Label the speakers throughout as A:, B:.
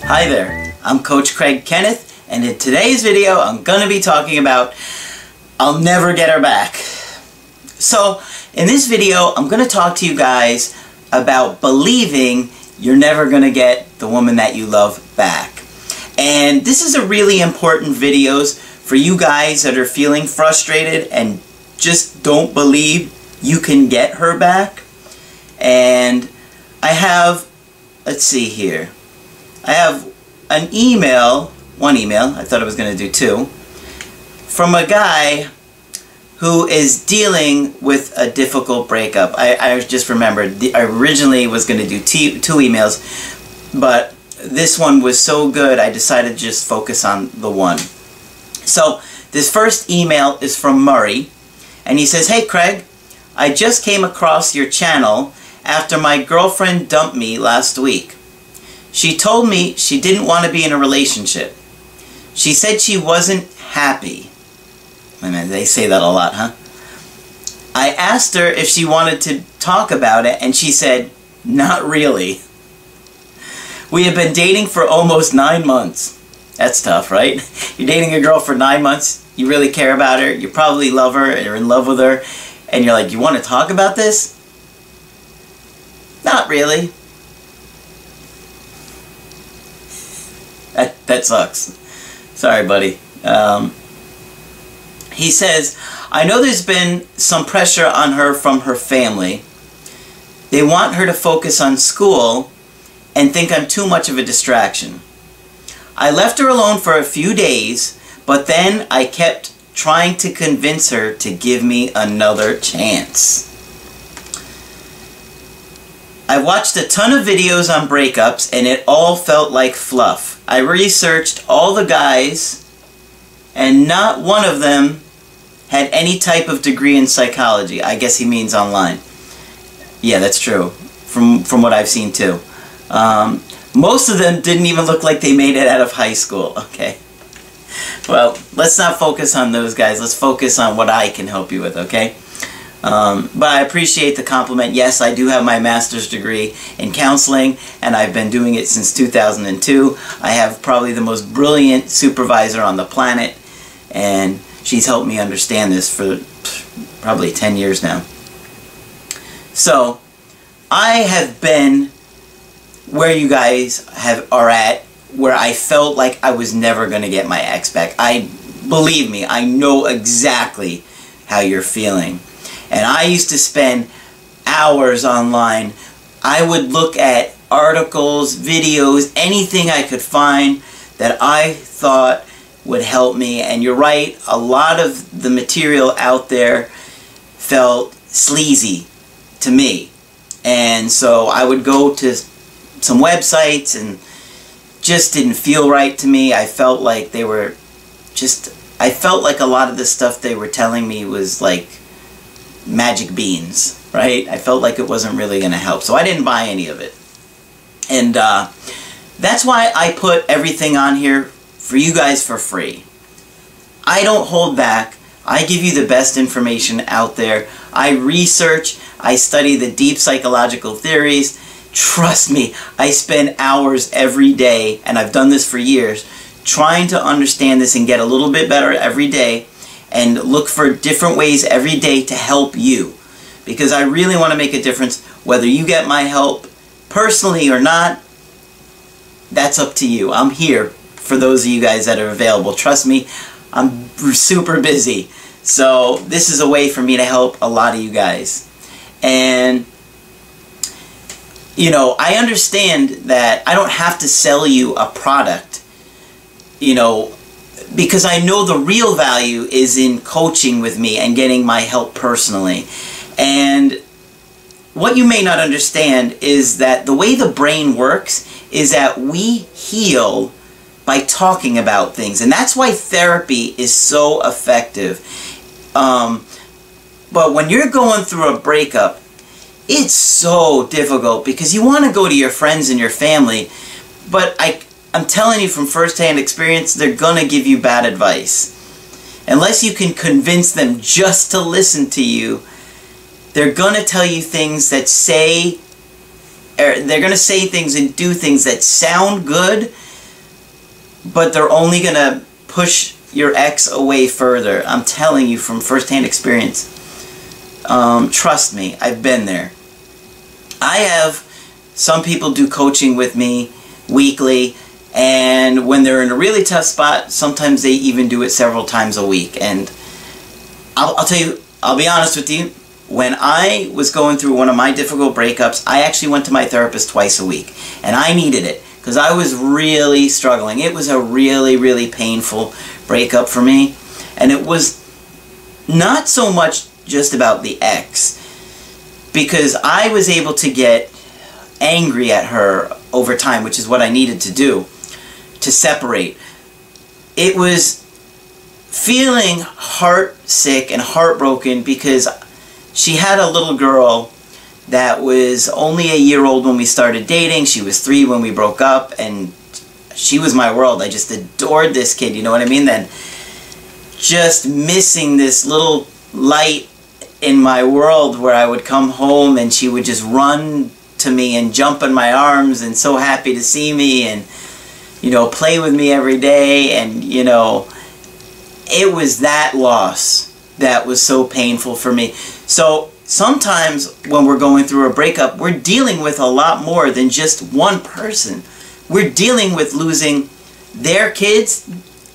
A: Hi there, I'm Coach Kenneth, and in today's video I'm going to be talking about I'll never get her back. So in this video I'm going to talk to you guys about believing you're never going to get the woman that you love back. And this is a really important video for you guys that are feeling frustrated and just don't believe you can get her back. And I have, let's see here, I have an email, one email, I thought I was going to do two, from a guy who is dealing with a difficult breakup. I just remembered, I originally was going to do two emails, but this one was so good I decided to just focus on the one. So this first email is from Murray, and he says, "Hey Craig, I just came across your channel after my girlfriend dumped me last week. She told me she didn't want to be in a relationship. She said she wasn't happy." I mean, they say that a lot, huh? "I asked her if she wanted to talk about it, and she said, not really. We have been dating for almost 9 months. That's tough, right? You're dating a girl for 9 months, you really care about her, you probably love her, you're in love with her, and you're like, you want to talk about this? Not really. That sucks. Sorry, buddy." He says, "I know there's been some pressure on her from her family. They want her to focus on school and think I'm too much of a distraction. I left her alone for a few days, but then I kept trying to convince her to give me another chance. I watched a ton of videos on breakups and it all felt like fluff. I researched all the guys and not one of them had any type of degree in psychology." I guess he means online. Yeah, that's true. From what I've seen too. Most of them didn't even look like they made it out of high school. Okay. Well, let's not focus on those guys. Let's focus on what I can help you with, okay? But I appreciate the compliment. Yes, I do have my master's degree in counseling, and I've been doing it since 2002. I have probably the most brilliant supervisor on the planet, and she's helped me understand this for probably 10 years now. So, I have been where you guys are at, where I felt like I was never going to get my ex back. Believe me, I know exactly how you're feeling. And I used to spend hours online. I would look at articles, videos, anything I could find that I thought would help me. And you're right, a lot of the material out there felt sleazy to me. And so I would go to some websites and just didn't feel right to me. I felt like they were just, I felt like a lot of the stuff they were telling me was like magic beans, right? I felt like it wasn't really going to help. So I didn't buy any of it. And that's why I put everything on here for you guys for free. I don't hold back. I give you the best information out there. I research. I study the deep psychological theories. Trust me, I spend hours every day, and I've done this for years, trying to understand this and get a little bit better every day, and look for different ways every day to help you. Because I really want to make a difference. Whether you get my help personally or not, that's up to you. I'm here for those of you guys that are available. Trust me, I'm super busy. So this is a way for me to help a lot of you guys. And you know, I understand that I don't have to sell you a product, you know, because I know the real value is in coaching with me and getting my help personally. And what you may not understand is that the way the brain works is that we heal by talking about things. And that's why therapy is so effective. But when you're going through a breakup, it's so difficult because you want to go to your friends and your family, but I'm telling you from first-hand experience, they're going to give you bad advice. Unless you can convince them just to listen to you, they're going to tell you things that they're going to say things and do things that sound good, but they're only going to push your ex away further. I'm telling you from firsthand experience. Trust me, I've been there. Some people do coaching with me weekly, and when they're in a really tough spot, sometimes they even do it several times a week. And I'll tell you, I'll be honest with you, when I was going through one of my difficult breakups, I actually went to my therapist twice a week, and I needed it because I was really struggling. It was a really, really painful breakup for me, and it was not so much just about the ex, because I was able to get angry at her over time, which is what I needed to do to separate. It was feeling heartsick and heartbroken because she had a little girl that was only a year old when we started dating. She was 3 when we broke up, and she was my world. I just adored this kid, you know what I mean? Then just missing this little light in my world where I would come home and she would just run to me and jump in my arms and so happy to see me and, you know, play with me every day. And, you know, it was that loss that was so painful for me. So sometimes when we're going through a breakup, we're dealing with a lot more than just one person. We're dealing with losing their kids.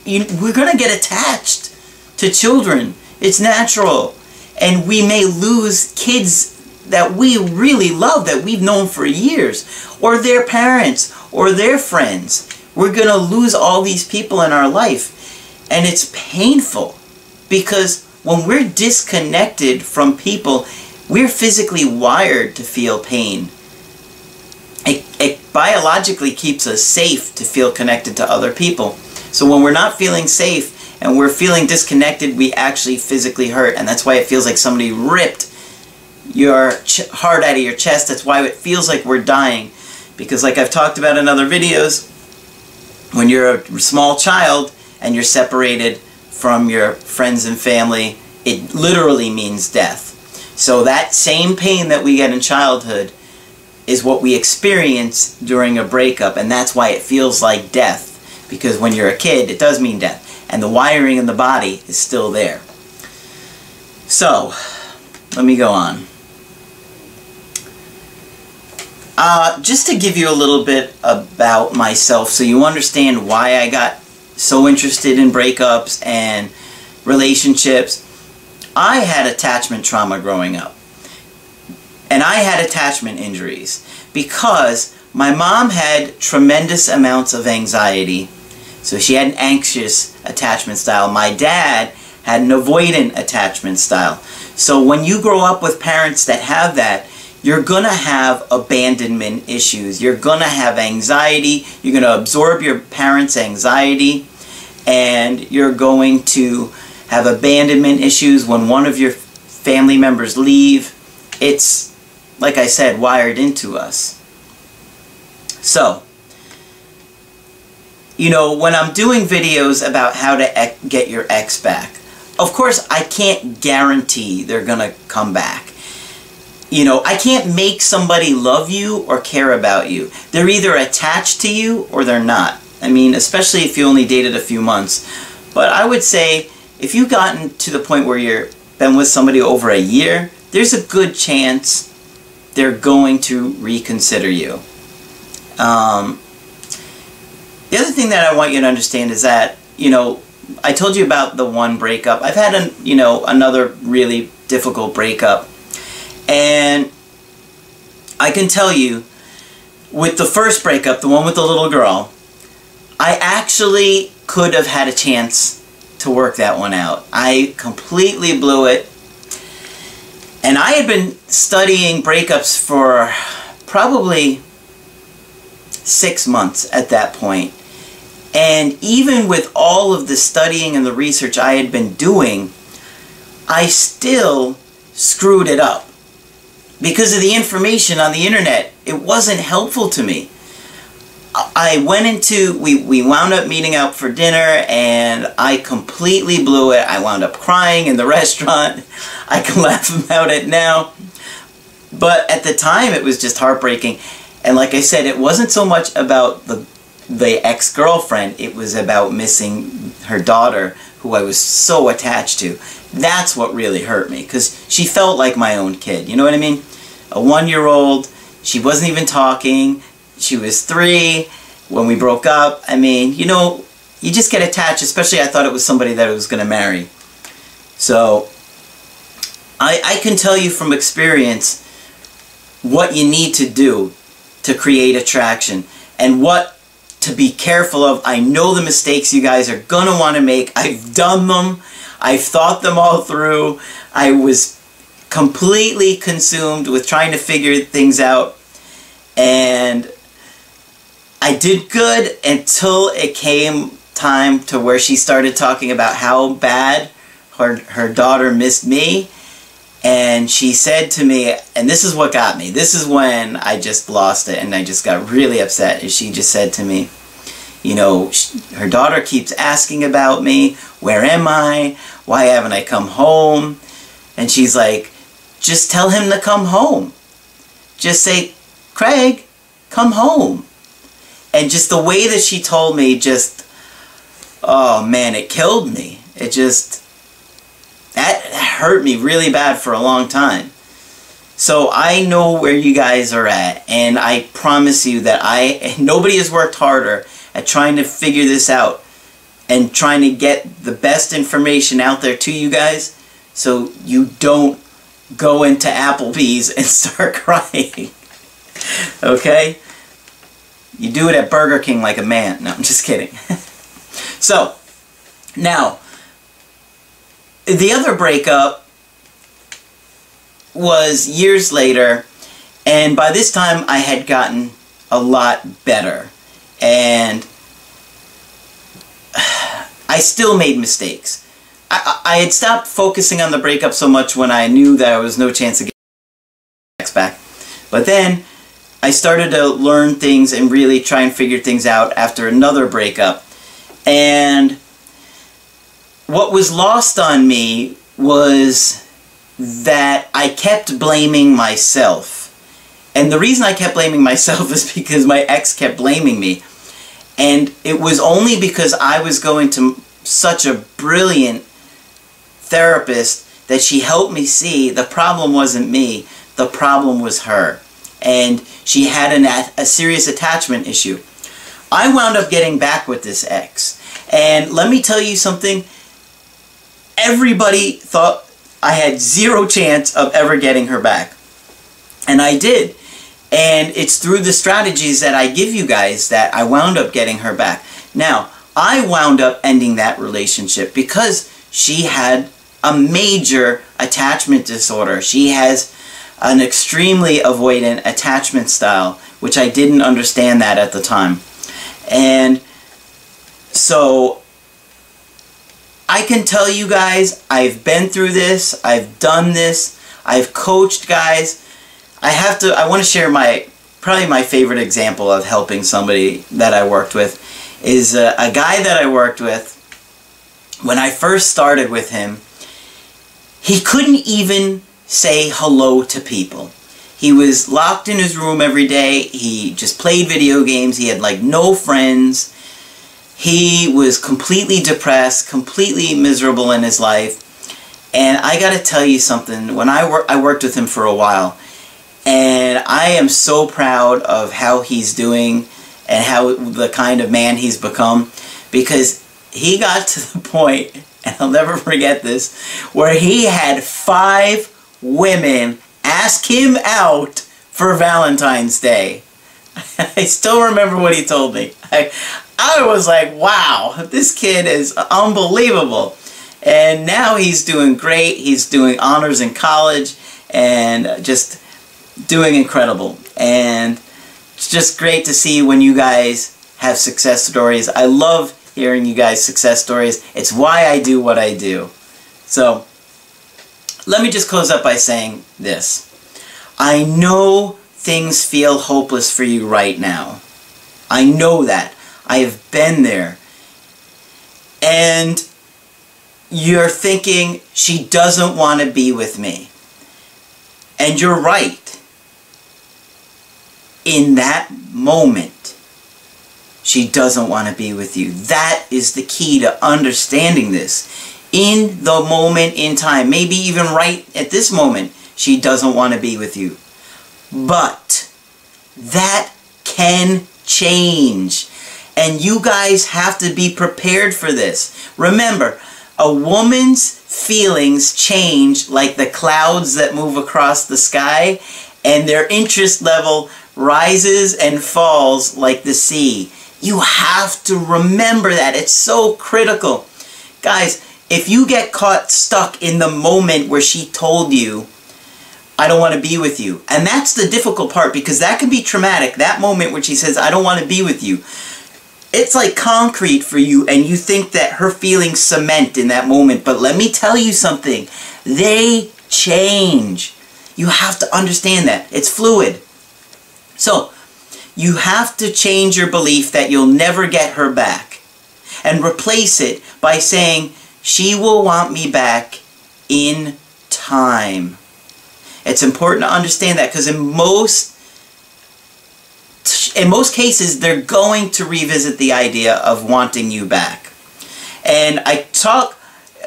A: We're going to get attached to children. It's natural. And we may lose kids that we really love, that we've known for years, or their parents, or their friends. We're going to lose all these people in our life. And it's painful because when we're disconnected from people, we're physically wired to feel pain. It biologically keeps us safe to feel connected to other people. So when we're not feeling safe and we're feeling disconnected, we actually physically hurt. And that's why it feels like somebody ripped your heart out of your chest. That's why it feels like we're dying. Because like I've talked about in other videos, when you're a small child and you're separated from your friends and family, it literally means death. So that same pain that we get in childhood is what we experience during a breakup, and that's why it feels like death. Because when you're a kid, it does mean death, and the wiring in the body is still there. So, let me go on. Just to give you a little bit about myself so you understand why I got so interested in breakups and relationships. I had attachment trauma growing up. And I had attachment injuries because my mom had tremendous amounts of anxiety. So she had an anxious attachment style. My dad had an avoidant attachment style. So when you grow up with parents that have that, you're going to have abandonment issues. You're going to have anxiety. You're going to absorb your parents' anxiety. And you're going to have abandonment issues when one of your family members leave. It's, like I said, wired into us. So, you know, when I'm doing videos about how to get your ex back, of course I can't guarantee they're going to come back. You know, I can't make somebody love you or care about you. They're either attached to you or they're not. I mean, especially if you only dated a few months. But I would say, if you've gotten to the point where you've been with somebody over a year, there's a good chance they're going to reconsider you. The other thing that I want you to understand is that, you know, I told you about the one breakup. I've had, another really difficult breakup. And I can tell you, with the first breakup, the one with the little girl, I actually could have had a chance to work that one out. I completely blew it. And I had been studying breakups for probably 6 months at that point. And even with all of the studying and the research I had been doing, I still screwed it up. Because of the information on the internet, it wasn't helpful to me. I went into, we wound up meeting out for dinner, and I completely blew it. I wound up crying in the restaurant. I can laugh about it now. But at the time, it was just heartbreaking. And like I said, it wasn't so much about the the ex-girlfriend. It was about missing her daughter, who I was so attached to. That's what really hurt me, because she felt like my own kid. You know what I mean? A 1-year-old, she wasn't even talking. She was 3 when we broke up. I mean, you know, you just get attached, especially I thought it was somebody that I was going to marry. So, I can tell you from experience what you need to do to create attraction and what to be careful of. I know the mistakes you guys are going to want to make. I've done them. I've thought them all through. I was completely consumed with trying to figure things out. And I did good until it came time to where she started talking about how bad her daughter missed me. And she said to me, and this is what got me, this is when I just lost it and I just got really upset. She just said to me, you know, her daughter keeps asking about me. Where am I? Why haven't I come home? And she's like, just tell him to come home. Just say, Craig, come home. And just the way that she told me, just, oh man, it killed me. It just, that hurt me really bad for a long time. So I know where you guys are at, and I promise you that nobody has worked harder at trying to figure this out and trying to get the best information out there to you guys so you don't go into Applebee's and start crying. Okay? You do it at Burger King like a man. No, I'm just kidding. So, now, the other breakup was years later, and by this time I had gotten a lot better. And I still made mistakes. I had stopped focusing on the breakup so much when I knew that there was no chance of getting my ex back. But then I started to learn things and really try and figure things out after another breakup. And what was lost on me was that I kept blaming myself. And the reason I kept blaming myself is because my ex kept blaming me. And it was only because I was going to such a brilliant therapist that she helped me see the problem wasn't me, the problem was her. And she had a serious attachment issue. I wound up getting back with this ex. And let me tell you something. Everybody thought I had zero chance of ever getting her back. And I did. And it's through the strategies that I give you guys that I wound up getting her back. Now, I wound up ending that relationship because she had a major attachment disorder. She has an extremely avoidant attachment style, which I didn't understand that at the time. And so I can tell you guys, I've been through this, I've done this, I've coached guys. I want to share probably my favorite example of helping somebody that I worked with is a guy that I worked with. When I first started with him, he couldn't even say hello to people. He was locked in his room every day. He just played video games. He had like no friends. He was completely depressed, completely miserable in his life. And I got to tell you something. When I worked with him for a while, and I am so proud of how he's doing and how the kind of man he's become, because he got to the point, and I'll never forget this, where he had 5 women ask him out for Valentine's Day. I still remember what he told me. I was like, wow, this kid is unbelievable. And now he's doing great. He's doing honors in college and just doing incredible. And it's just great to see when you guys have success stories. I love hearing you guys' success stories. It's why I do what I do. So, let me just close up by saying this. I know things feel hopeless for you right now. I know that. I have been there. And you're thinking, she doesn't want to be with me. And you're right. In that moment, she doesn't want to be with you. That is the key to understanding this. In the moment in time, maybe even right at this moment, she doesn't want to be with you. But that can change. And you guys have to be prepared for this. Remember, a woman's feelings change like the clouds that move across the sky, and their interest level rises and falls like the sea. You have to remember that. It's so critical. Guys, if you get caught stuck in the moment where she told you, I don't want to be with you. And that's the difficult part, because that can be traumatic. That moment where she says, I don't want to be with you. It's like concrete for you, and you think that her feelings cement in that moment. But let me tell you something. They change. You have to understand that. It's fluid. So, you have to change your belief that you'll never get her back. And replace it by saying, she will want me back in time. It's important to understand that, because in most cases, they're going to revisit the idea of wanting you back. And I talk,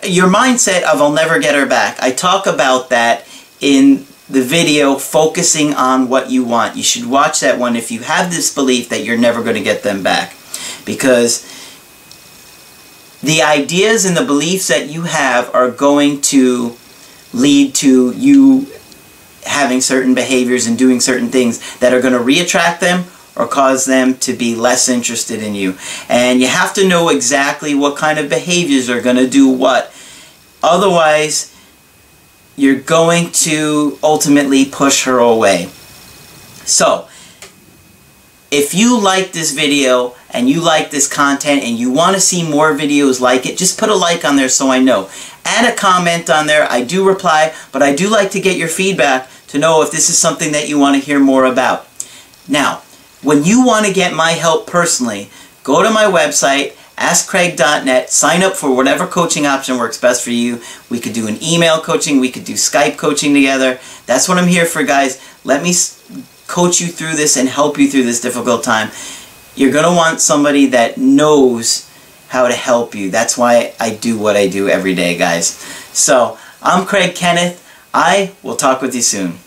A: your mindset of I'll never get her back, I talk about that in the video focusing on what you want. You should watch that one if you have this belief that you're never going to get them back. Because the ideas and the beliefs that you have are going to lead to you having certain behaviors and doing certain things that are going to reattract them or cause them to be less interested in you. And you have to know exactly what kind of behaviors are going to do what. Otherwise, you're going to ultimately push her away. So, if you like this video and you like this content and you want to see more videos like it, just put a like on there so I know. Add a comment on there. I do reply, but I do like to get your feedback to know if this is something that you want to hear more about. Now, when you want to get my help personally, go to my website, askcraig.net, sign up for whatever coaching option works best for you. We could do an email coaching, we could do Skype coaching together. That's what I'm here for, guys. Let me coach you through this and help you through this difficult time. You're going to want somebody that knows how to help you. That's why I do what I do every day, guys. So, I'm Kenneth. I will talk with you soon.